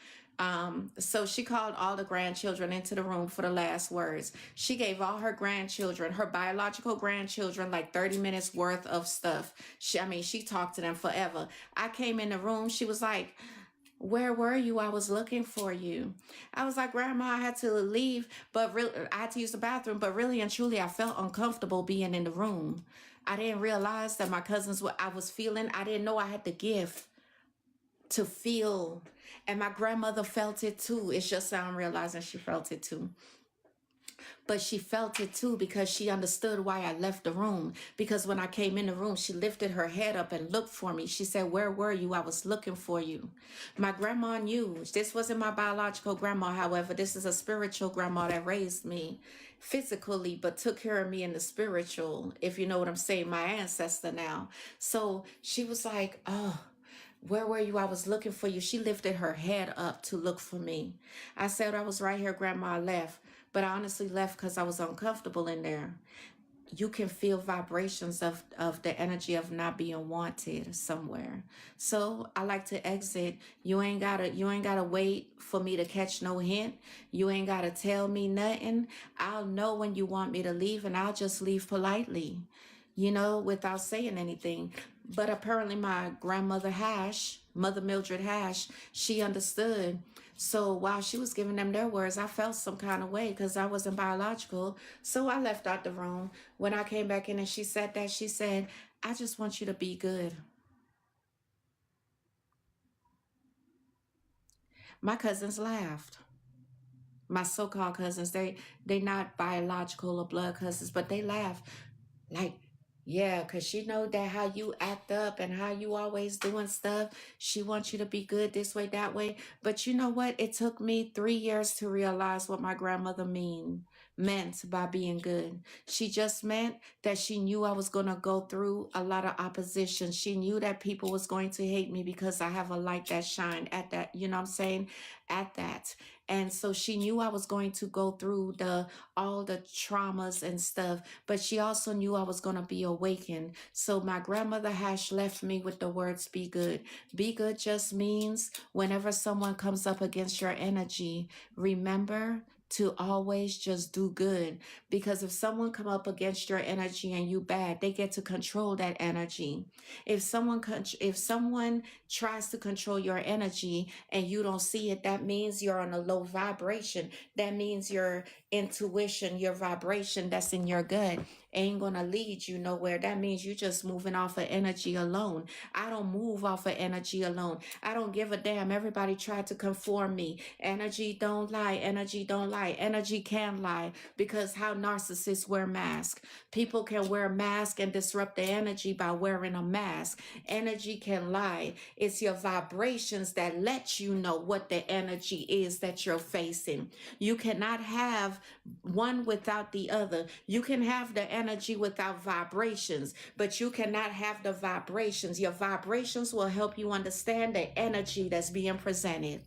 So she called all the grandchildren into the room for the last words. She gave all her grandchildren, her biological grandchildren, like 30 minutes worth of stuff. She talked to them forever. I came in the room. She was like, where were you? I was looking for you. I was like, Grandma, I had to leave, but really, I had to use the bathroom. But really and truly, I felt uncomfortable being in the room. I didn't realize that my cousins, what I was feeling, I didn't know I had the gift to feel. And my grandmother felt it too. It's just now I'm realizing she felt it too. But she felt it too because she understood why I left the room. Because when I came in the room, she lifted her head up and looked for me. She said, where were you? I was looking for you. My grandma knew. This wasn't my biological grandma, however. This is a spiritual grandma that raised me physically, but took care of me in the spiritual, if you know what I'm saying, my ancestor now. So she was like, oh, where were you? I was looking for you. She lifted her head up to look for me. I said, I was right here, Grandma. I left. But I honestly left because I was uncomfortable in there. You can feel vibrations of the energy of not being wanted somewhere. So I like to exit. You ain't gotta wait for me to catch no hint. You ain't gotta tell me nothing. I'll know when you want me to leave and I'll just leave politely, without saying anything. But apparently my grandmother Hash, Mother Mildred Hash, she understood. So while she was giving them their words, I felt some kind of way because I wasn't biological. So I left out the room. When I came back in and she said that, she said, I just want you to be good. My cousins laughed. My so-called cousins, they not biological or blood cousins, but they laughed. Like, yeah, because she know that how you act up and how you always doing stuff. She wants you to be good this way, that way. But you know what? It took me 3 years to realize what my grandmother meant by being good. She just meant that she knew I was going to go through a lot of opposition. She knew that people was going to hate me because I have a light that shine at that, you know what I'm saying? At that. And so she knew I was going to go through all the traumas and stuff, but she also knew I was going to be awakened. So my grandmother Hash left me with the words, be good. Be good just means whenever someone comes up against your energy, remember to always just do good, because if someone come up against your energy and you bad, they get to control that energy. If someone tries to control your energy and you don't see it, that means you're on a low vibration. That means your intuition, your vibration that's in your gut ain't gonna lead you nowhere. That means you're just moving off of energy alone. I don't move off of energy alone. I don't give a damn. Everybody tried to conform me. Energy don't lie. Energy don't lie. Energy can lie, because how narcissists wear masks. People can wear a mask and disrupt the energy by wearing a mask. Energy can lie. It's your vibrations that let you know what the energy is that you're facing. You cannot have one without the other. You can have the energy without vibrations, but you cannot have the vibrations. Your vibrations will help you understand the energy that's being presented.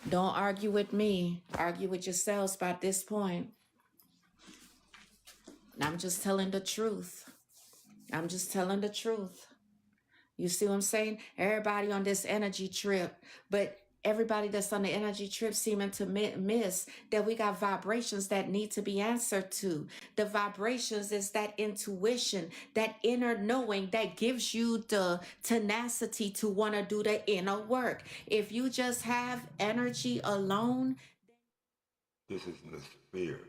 Don't argue with me. Argue with yourselves by this point. I'm just telling the truth. I'm just telling the truth. You see what I'm saying? Everybody on this energy trip, but everybody that's on the energy trip seeming to miss that we got vibrations that need to be answered to. The vibrations is that intuition, that inner knowing that gives you the tenacity to want to do the inner work. If you just have energy alone, This is the Sphere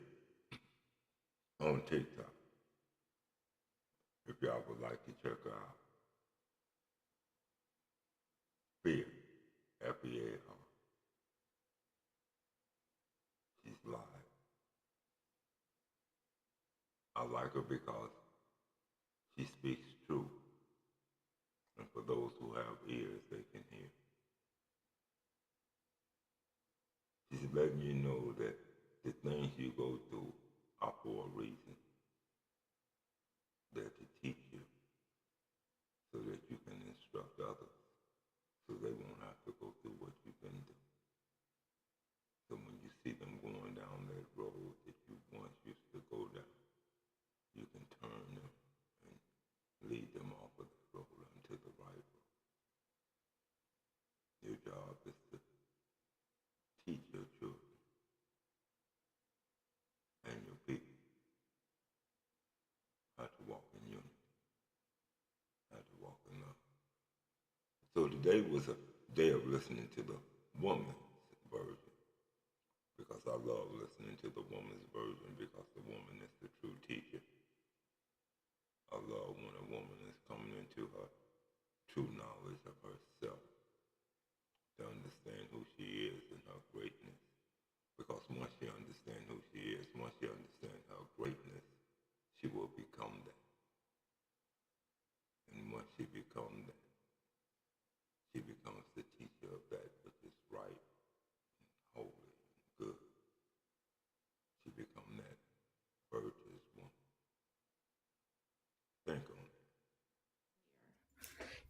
on TikTok. If y'all would like to check her out. Sphere, F-E-A-R. She's live. I like her because she speaks truth. And for those who have ears, they can hear. She's letting you know that the things you go through are for a reason. They're to teach you so that you can instruct others, so they won't have to go through what you've been through. So when you see them going down that road that you once used to go down, you can turn them and lead them off of the road onto the right road. Your job is to teach your children and your people how to walk in unity, how to walk in love. So today was a day of listening to the woman's version, because I love listening to the woman's version, because the woman is the true teacher. I love when a woman is coming into her true knowledge of herself, to understand who she is and her greatness. Because once she understands who she is, once she understands her greatness, she will become that. And once she becomes that, she becomes the teacher of that which is right and holy and good. She becomes that virtuous woman. Think on it.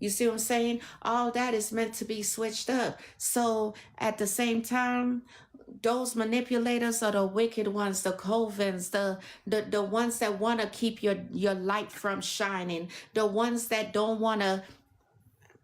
you see what I'm saying? All that is meant to be switched up. So at the same time, those manipulators are the wicked ones, the covens, the ones that want to keep your light from shining, the ones that don't want to.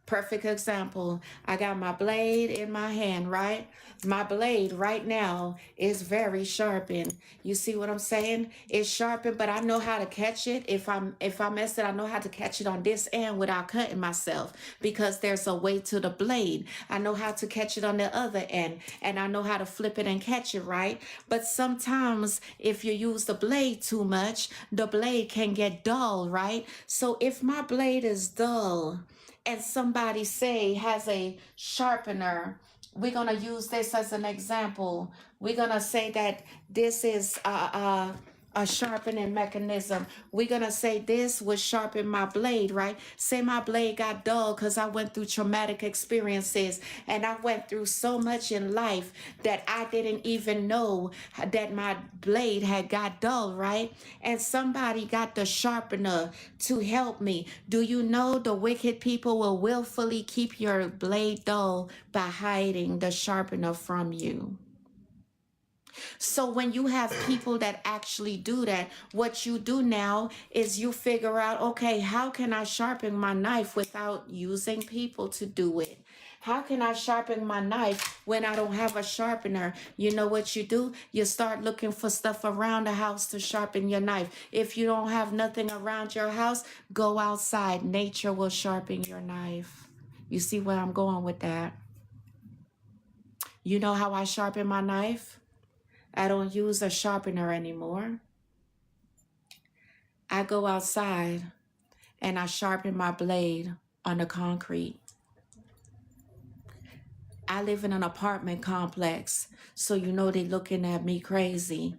Perfect example. I got my blade in my hand, right? My blade right now is very sharpened. You see what I'm saying? It's sharpened, but I know how to catch it. If I mess it, I know how to catch it on this end without cutting myself, because there's a way to the blade. I know how to catch it on the other end, and I know how to flip it and catch it, right? But sometimes if you use the blade too much, the blade can get dull, right? So if my blade is dull, and somebody say has a sharpener, we're going to use this as an example. We're going to say that this is a sharpening mechanism. We're going to say this would sharpen my blade, right? Say my blade got dull because I went through traumatic experiences, and I went through so much in life that I didn't even know that my blade had got dull, right? And somebody got the sharpener to help me. Do you know the wicked people will willfully keep your blade dull by hiding the sharpener from you? So when you have people that actually do that, what you do now is you figure out, okay, how can I sharpen my knife without using people to do it? How can I sharpen my knife when I don't have a sharpener? You know what you do? You start looking for stuff around the house to sharpen your knife. If you don't have nothing around your house, go outside. Nature will sharpen your knife. You see where I'm going with that? You know how I sharpen my knife? I don't use a sharpener anymore. I go outside and I sharpen my blade on the concrete. I live in an apartment complex, so you know they're looking at me crazy.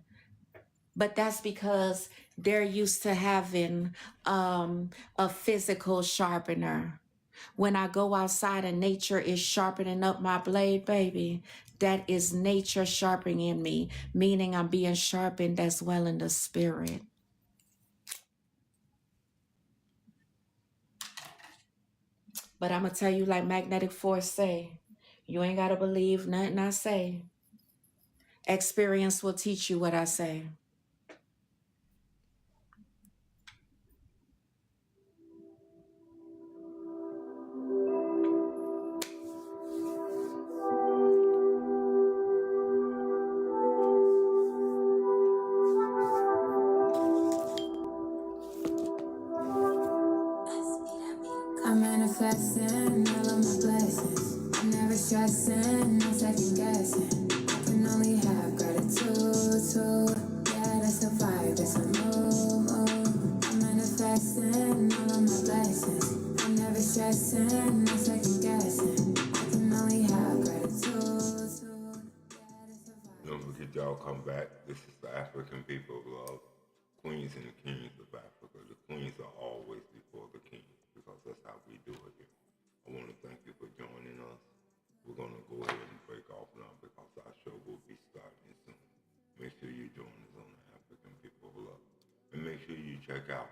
But that's because they're used to having a physical sharpener. When I go outside and nature is sharpening up my blade, baby, that is nature sharpening me, meaning I'm being sharpened as well in the spirit. But I'm going to tell you like magnetic force say, you ain't got to believe nothing I say. Experience will teach you what I say. I'm manifesting all of my blessings. I'm never stressing, no second guessing. I can only have gratitude, too. Yeah, that's a vibe, that's a move. I'm manifesting all of my blessings. I'm never stressing, no second guessing. I can only have gratitude, too. Yeah, that's a vibe. Don't forget y'all come back. This is the African people of love. Queens and the kings of Africa. The queens are always before the kings because that's how we do it here. I want to thank you for joining us. We're going to go ahead and break off now because our show will be starting soon. Make sure you join us on the African people of love. And make sure you check out